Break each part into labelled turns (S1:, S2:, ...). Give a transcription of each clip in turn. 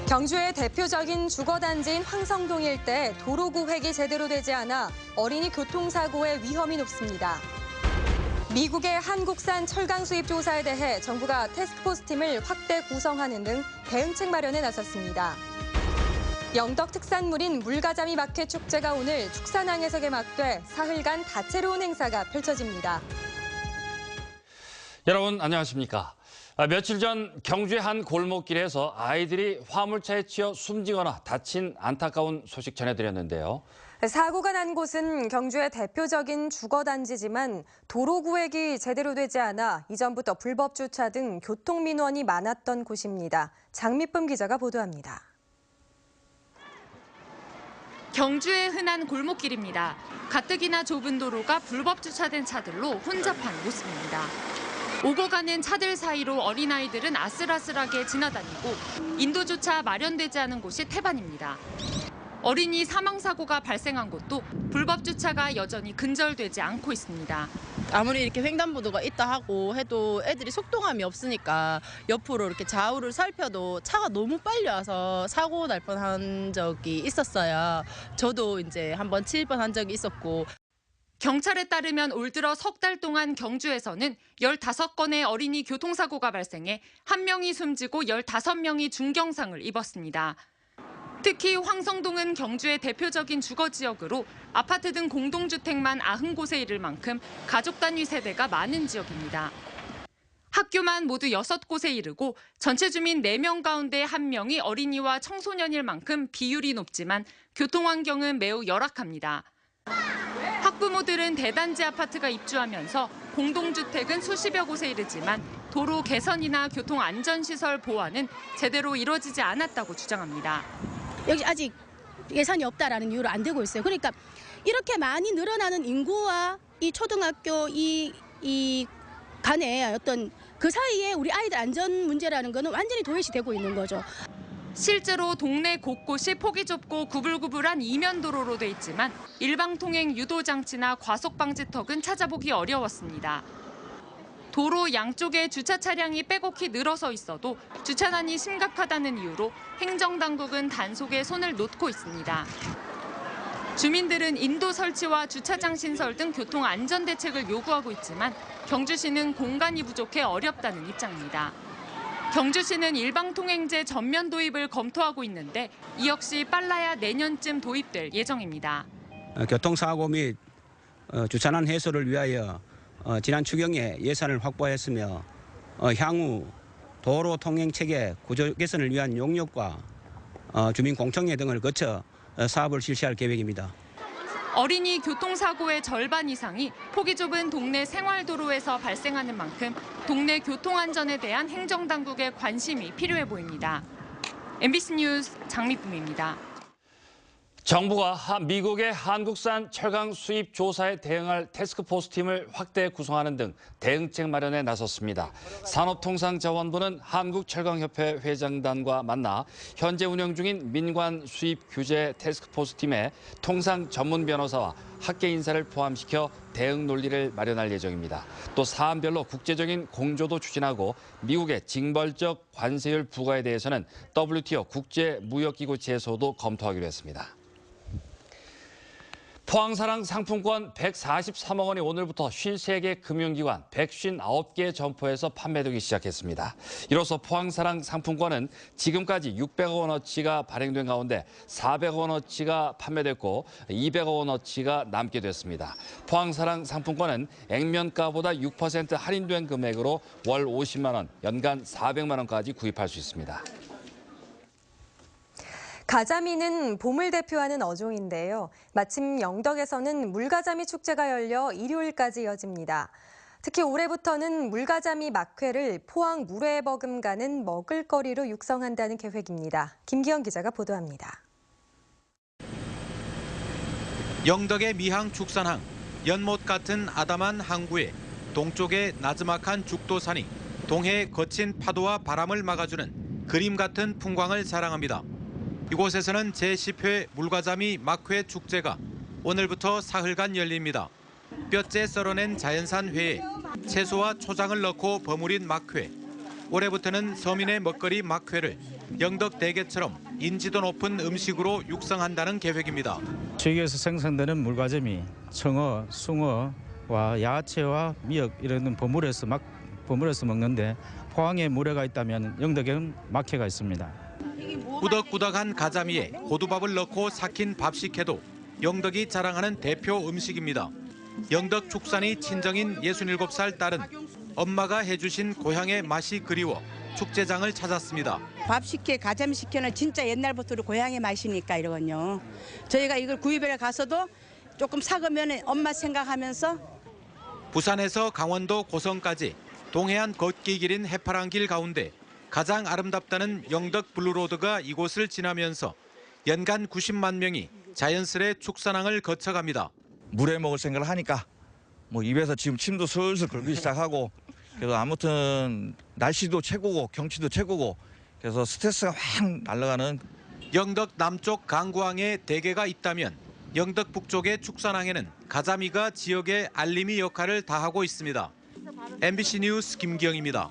S1: 경주의 대표적인 주거단지인 황성동 일대 도로 구획이 제대로 되지 않아 어린이 교통사고의 위험이 높습니다. 미국의 한국산 철강 수입 조사에 대해 정부가 태스크포스 팀을 확대 구성하는 등 대응책 마련에 나섰습니다. 영덕 특산물인 물가자미 마켓 축제가 오늘 축산항에서 개막돼 사흘간 다채로운 행사가 펼쳐집니다.
S2: 여러분 안녕하십니까? 며칠 전 경주의 한 골목길에서 아이들이 화물차에 치여 숨지거나 다친 안타까운 소식 전해드렸는데요.
S1: 사고가 난 곳은 경주의 대표적인 주거단지지만 도로 구획이 제대로 되지 않아 이전부터 불법 주차 등 교통민원이 많았던 곳입니다. 장미쁨 기자가 보도합니다.
S3: 경주의 흔한 골목길입니다. 가뜩이나 좁은 도로가 불법 주차된 차들로 혼잡한 모습입니다. 오고 가는 차들 사이로 어린아이들은 아슬아슬하게 지나다니고 인도조차 마련되지 않은 곳이 태반입니다. 어린이 사망사고가 발생한 곳도 불법 주차가 여전히 근절되지 않고 있습니다.
S4: 아무리 이렇게 횡단보도가 있다 하고 해도 애들이 속도감이 없으니까 옆으로 이렇게 좌우를 살펴도 차가 너무 빨리 와서 사고 날 뻔한 적이 있었어요. 저도 이제 한번 치일 뻔한 적이 있었고.
S3: 경찰에 따르면 올 들어 석 달 동안 경주에서는 15건의 어린이 교통사고가 발생해 1명이 숨지고 15명이 중경상을 입었습니다. 특히 황성동은 경주의 대표적인 주거지역으로 아파트 등 공동주택만 90곳에 이를 만큼 가족 단위 세대가 많은 지역입니다. 학교만 모두 6곳에 이르고 전체 주민 4명 가운데 1명이 어린이와 청소년일 만큼 비율이 높지만 교통환경은 매우 열악합니다. 학부모들은 대단지 아파트가 입주하면서 공동주택은 수십여 곳에 이르지만 도로 개선이나 교통안전시설 보완은 제대로 이루어지지 않았다고 주장합니다.
S5: 여기 아직 예산이 없다라는 이유로 안 되고 있어요. 그러니까 이렇게 많이 늘어나는 인구와 이 초등학교 이 간의 어떤 그 사이에 우리 아이들 안전 문제라는 거는 완전히 도외시 되고 있는 거죠.
S3: 실제로 동네 곳곳이 폭이 좁고 구불구불한 이면도로로 돼 있지만 일방통행 유도장치나 과속방지턱은 찾아보기 어려웠습니다. 도로 양쪽에 주차 차량이 빼곡히 늘어서 있어도 주차난이 심각하다는 이유로 행정당국은 단속에 손을 놓고 있습니다. 주민들은 인도 설치와 주차장 신설 등 교통 안전 대책을 요구하고 있지만 경주시는 공간이 부족해 어렵다는 입장입니다. 경주시는 일방통행제 전면 도입을 검토하고 있는데 이 역시 빨라야 내년쯤 도입될 예정입니다.
S6: 교통사고 및 주차난 해소를 위하여 지난 추경에 예산을 확보했으며 향후 도로 통행체계 구조 개선을 위한 용역과 주민 공청회 등을 거쳐 사업을 실시할 계획입니다.
S3: 어린이 교통사고의 절반 이상이 폭이 좁은 동네 생활도로에서 발생하는 만큼 동네 교통안전에 대한 행정당국의 관심이 필요해 보입니다. MBC 뉴스 장미쁨입니다.
S2: 정부가 미국의 한국산 철강 수입 조사에 대응할 태스크포스 팀을 확대 구성하는 등 대응책 마련에 나섰습니다. 산업통상자원부는 한국철강협회 회장단과 만나 현재 운영 중인 민관 수입 규제 태스크포스 팀에 통상 전문 변호사와 학계 인사를 포함시켜 대응 논리를 마련할 예정입니다. 또 사안별로 국제적인 공조도 추진하고 미국의 징벌적 관세율 부과에 대해서는 WTO 국제무역기구 제소도 검토하기로 했습니다. 포항사랑 상품권 143억 원이 오늘부터 53개 금융기관 159개 점포에서 판매되기 시작했습니다. 이로써 포항사랑 상품권은 지금까지 600억 원어치가 발행된 가운데 400억 원어치가 판매됐고 200억 원어치가 남게 됐습니다. 포항사랑 상품권은 액면가보다 6% 할인된 금액으로 월 50만 원, 연간 400만 원까지 구입할 수 있습니다.
S1: 가자미는 봄을 대표하는 어종인데요. 마침 영덕에서는 물가자미 축제가 열려 일요일까지 이어집니다. 특히 올해부터는 물가자미 막회를 포항 물회 버금가는 먹을거리로 육성한다는 계획입니다. 김기현 기자가 보도합니다.
S7: 영덕의 미항 축산항, 연못 같은 아담한 항구에 동쪽의 나즈막한 죽도산이 동해의 거친 파도와 바람을 막아주는 그림 같은 풍광을 자랑합니다. 이곳에서는 제10회 물가자미 막회 축제가 오늘부터 사흘간 열립니다. 뼈째 썰어낸 자연산 회에 채소와 초장을 넣고 버무린 막회. 올해부터는 서민의 먹거리 막회를 영덕 대게처럼 인지도 높은 음식으로 육성한다는 계획입니다.
S8: 지역에서 생산되는 물과점이 청어, 숭어와 야채와 미역 이런 버무려서 먹는데 포항에 물회가 있다면 영덕에는 막회가 있습니다.
S7: 꾸덕꾸덕한 가자미에 고두밥을 넣고 삭힌 밥식회도 영덕이 자랑하는 대표 음식입니다. 영덕 축산이 친정인 67살 딸은 엄마가 해주신 고향의 맛이 그리워 축제장을 찾았습니다.
S9: 밥식회, 가자미식회는 진짜 옛날부터 고향의 맛이니까 이러거든요. 저희가 이걸 구입에 가서도 조금 사가면 엄마 생각하면서.
S7: 부산에서 강원도 고성까지 동해안 걷기 길인 해파란 길 가운데 가장 아름답다는 영덕 블루로드가 이곳을 지나면서 연간 90만 명이 자연스레 축산항을 거쳐갑니다.
S10: 물에 먹을 생각을 하니까 뭐 입에서 지금 침도 슬슬 걸기 시작하고 그래서 아무튼 날씨도 최고고 경치도 최고고 그래서 스트레스가 확 날아가는.
S7: 영덕 남쪽 강구항에 대게가 있다면 영덕 북쪽의 축산항에는 가자미가 지역의 알림이 역할을 다하고 있습니다. MBC 뉴스 김기영입니다.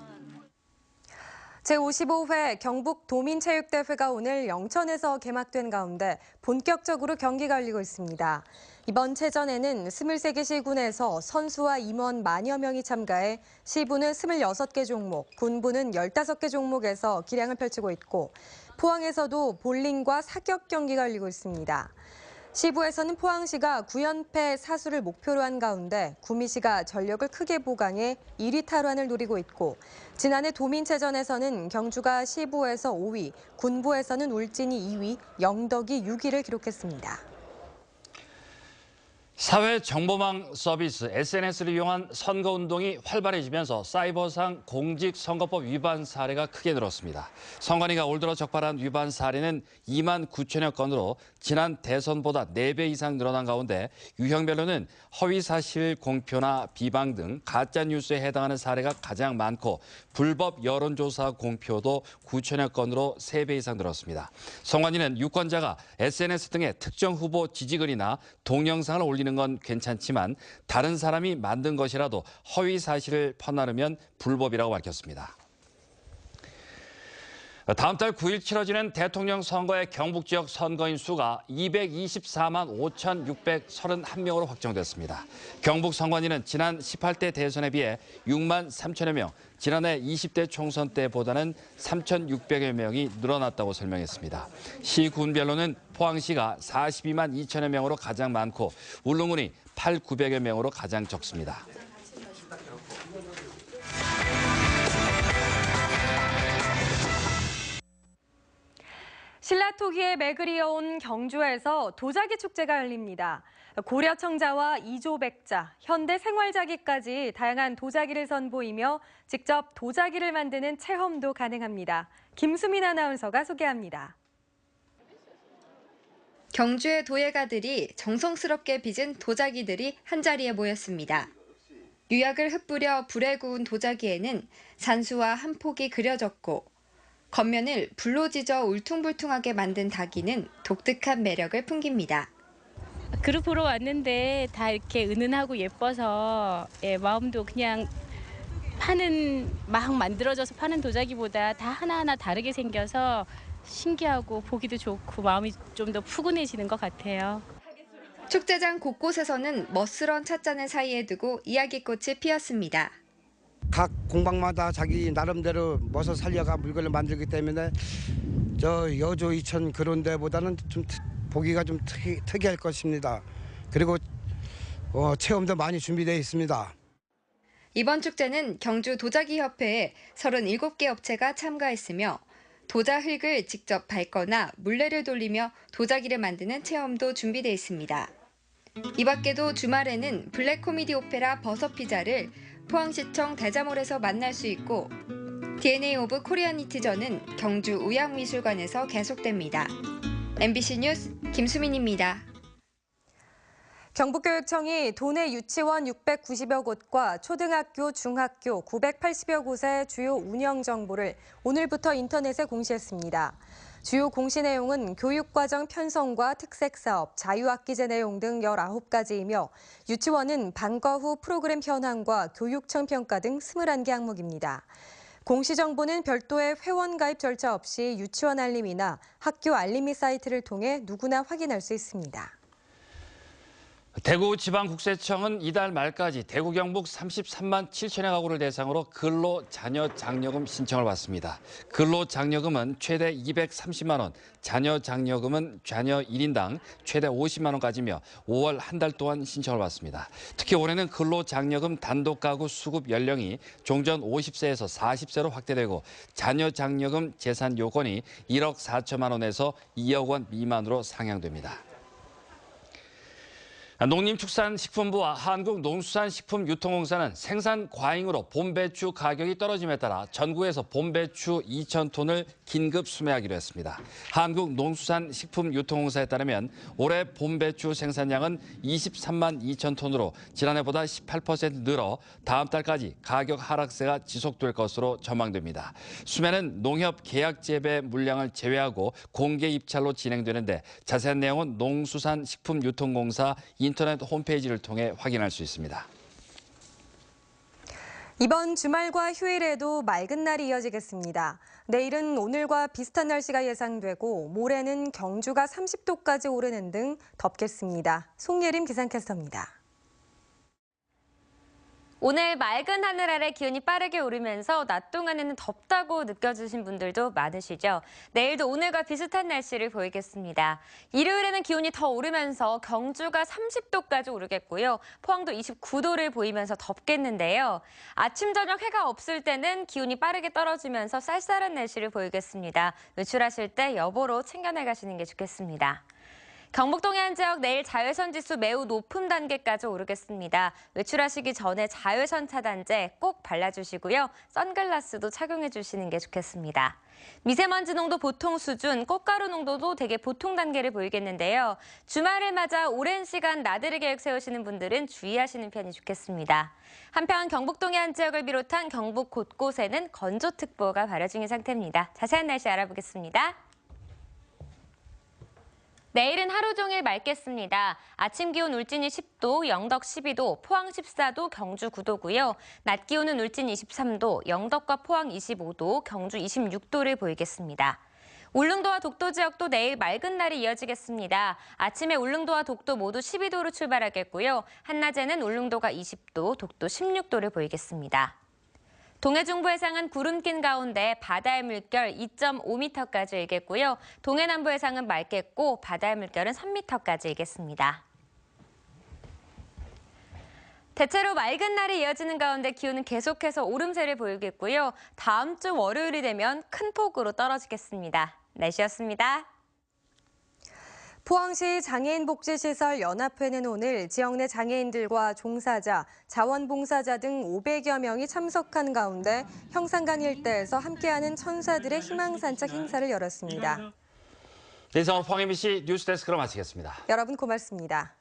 S1: 제55회 경북 도민체육대회가 오늘 영천에서 개막된 가운데 본격적으로 경기가 열리고 있습니다. 이번 체전에는 23개 시군에서 선수와 임원 만여 명이 참가해 시부는 26개 종목, 군부는 15개 종목에서 기량을 펼치고 있고 포항에서도 볼링과 사격 경기가 열리고 있습니다. 시부에서는 포항시가 9연패 사수를 목표로 한 가운데 구미시가 전력을 크게 보강해 1위 탈환을 노리고 있고 지난해 도민체전에서는 경주가 시부에서 5위, 군부에서는 울진이 2위, 영덕이 6위를 기록했습니다.
S2: 사회 정보망 서비스 SNS를 이용한 선거운동이 활발해지면서 사이버상 공직선거법 위반 사례가 크게 늘었습니다. 선관위가 올 들어 적발한 위반 사례는 2만 9천여 건으로 지난 대선보다 4배 이상 늘어난 가운데 유형별로는 허위사실 공표나 비방 등 가짜뉴스에 해당하는 사례가 가장 많고 불법 여론조사 공표도 9천여 건으로 3배 이상 늘었습니다. 선관위는 유권자가 SNS 등의 특정 후보 지지글이나 동영상을 올리는 건 괜찮지만 다른 사람이 만든 것이라도 허위 사실을 퍼나르면 불법이라고 밝혔습니다. 다음 달 9일 치러지는 대통령 선거의 경북 지역 선거인 수가 224만 5,631명으로 확정됐습니다. 경북 선관위는 지난 18대 대선에 비해 6만 3천여 명, 지난해 20대 총선 때보다는 3,600여 명이 늘어났다고 설명했습니다. 시군별로는 포항시가 42만 2천여 명으로 가장 많고 울릉군이 8,900여 명으로 가장 적습니다.
S1: 신라토기에 맥을 이어온 경주에서 도자기 축제가 열립니다. 고려 청자와 이조백자, 현대 생활자기까지 다양한 도자기를 선보이며 직접 도자기를 만드는 체험도 가능합니다. 김수민 아나운서가 소개합니다.
S11: 경주의 도예가들이 정성스럽게 빚은 도자기들이 한자리에 모였습니다. 유약을 흩뿌려 불에 구운 도자기에는 산수와 한 폭이 그려졌고 겉면을 불로 지져 울퉁불퉁하게 만든 닭이는 독특한 매력을 풍깁니다.
S12: 그룹 보러 왔는데 다 이렇게 은은하고 예뻐서 마음도 그냥 막 만들어져서 파는 도자기보다 다 하나하나 다르게 생겨서 신기하고 보기도 좋고 마음이 좀 더 푸근해지는 것 같아요.
S11: 축제장 곳곳에서는 멋스런 찻잔을 사이에 두고 이야기꽃이 피었습니다.
S13: 각 공방마다 자기 나름대로 멋을 살려가 물건을 만들기 때문에 저 여조 이천 그런 데보다는 좀 보기가 좀 특이할 것입니다. 그리고 체험도 많이 준비되어 있습니다.
S11: 이번 축제는 경주 도자기협회에 37개 업체가 참가했으며 도자 흙을 직접 밟거나 물레를 돌리며 도자기를 만드는 체험도 준비되어 있습니다. 이 밖에도 주말에는 블랙 코미디 오페라 버섯피자를 포항시청 대자몰에서 만날 수 있고 DNA 오브 코리아니티전은 경주 우양미술관에서 계속됩니다. MBC 뉴스 김수민입니다.
S1: 경북교육청이 도내 유치원 690여 곳과 초등학교, 중학교 980여 곳의 주요 운영 정보를 오늘부터 인터넷에 공시했습니다. 주요 공시 내용은 교육과정 편성과 특색사업, 자유학기제 내용 등 19가지이며 유치원은 방과 후 프로그램 현황과 교육청 평가 등 21개 항목입니다. 공시정보는 별도의 회원 가입 절차 없이 유치원 알림이나 학교 알림이 사이트를 통해 누구나 확인할 수 있습니다.
S2: 대구지방국세청은 이달 말까지 대구 경북 33만 7천여 가구를 대상으로 근로자녀장려금 신청을 받습니다. 근로장려금은 최대 230만 원, 자녀장려금은 자녀 1인당 최대 50만 원까지며 5월 한 달 동안 신청을 받습니다. 특히 올해는 근로장려금 단독가구 수급 연령이 종전 50세에서 40세로 확대되고 자녀장려금 재산 요건이 1억 4천만 원에서 2억 원 미만으로 상향됩니다. 농림축산식품부와 한국농수산식품유통공사는 생산 과잉으로 봄배추 가격이 떨어짐에 따라 전국에서 봄배추 2,000톤을 긴급 수매하기로 했습니다. 한국농수산식품유통공사에 따르면 올해 봄배추 생산량은 23만 2천 톤으로 지난해보다 18% 늘어 다음 달까지 가격 하락세가 지속될 것으로 전망됩니다. 수매는 농협 계약재배 물량을 제외하고 공개 입찰로 진행되는데 자세한 내용은 농수산식품유통공사 인터넷 홈페이지를 통해 확인할 수 있습니다.
S1: 이번 주말과 휴일에도 맑은 날이 이어지겠습니다. 내일은 오늘과 비슷한 날씨가 예상되고 모레는 경주가 30도까지 오르는 등 덥겠습니다. 송예림 기상캐스터입니다.
S14: 오늘 맑은 하늘 아래 기온이 빠르게 오르면서 낮 동안에는 덥다고 느껴지신 분들도 많으시죠. 내일도 오늘과 비슷한 날씨를 보이겠습니다. 일요일에는 기온이 더 오르면서 경주가 30도까지 오르겠고요. 포항도 29도를 보이면서 덥겠는데요. 아침, 저녁 해가 없을 때는 기온이 빠르게 떨어지면서 쌀쌀한 날씨를 보이겠습니다. 외출하실 때 여보로 챙겨 나가시는 게 좋겠습니다. 경북 동해안 지역 내일 자외선 지수 매우 높은 단계까지 오르겠습니다. 외출하시기 전에 자외선 차단제 꼭 발라주시고요. 선글라스도 착용해 주시는 게 좋겠습니다. 미세먼지 농도 보통 수준, 꽃가루 농도도 대개 보통 단계를 보이겠는데요. 주말을 맞아 오랜 시간 나들이 계획 세우시는 분들은 주의하시는 편이 좋겠습니다. 한편 경북 동해안 지역을 비롯한 경북 곳곳에는 건조특보가 발효 중인 상태입니다. 자세한 날씨 알아보겠습니다. 내일은 하루 종일 맑겠습니다. 아침 기온 울진이 10도, 영덕 12도, 포항 14도, 경주 9도고요. 낮 기온은 울진 23도, 영덕과 포항 25도, 경주 26도를 보이겠습니다. 울릉도와 독도 지역도 내일 맑은 날이 이어지겠습니다. 아침에 울릉도와 독도 모두 12도로 출발하겠고요. 한낮에는 울릉도가 20도, 독도 16도를 보이겠습니다. 동해 중부 해상은 구름 낀 가운데 바다의 물결 2.5m까지 일겠고요. 동해 남부 해상은 맑겠고 바다의 물결은 3m까지 일겠습니다. 대체로 맑은 날이 이어지는 가운데 기온은 계속해서 오름세를 보이겠고요. 다음 주 월요일이 되면 큰 폭으로 떨어지겠습니다. 날씨였습니다.
S1: 포항시 장애인복지시설 연합회는 오늘 지역 내 장애인들과 종사자, 자원봉사자 등 500여 명이 참석한 가운데 형산강 일대에서 함께하는 천사들의 희망산책 행사를 열었습니다.
S2: 이상 포항 MBC 뉴스데스크로 마치겠습니다.
S1: 여러분 고맙습니다.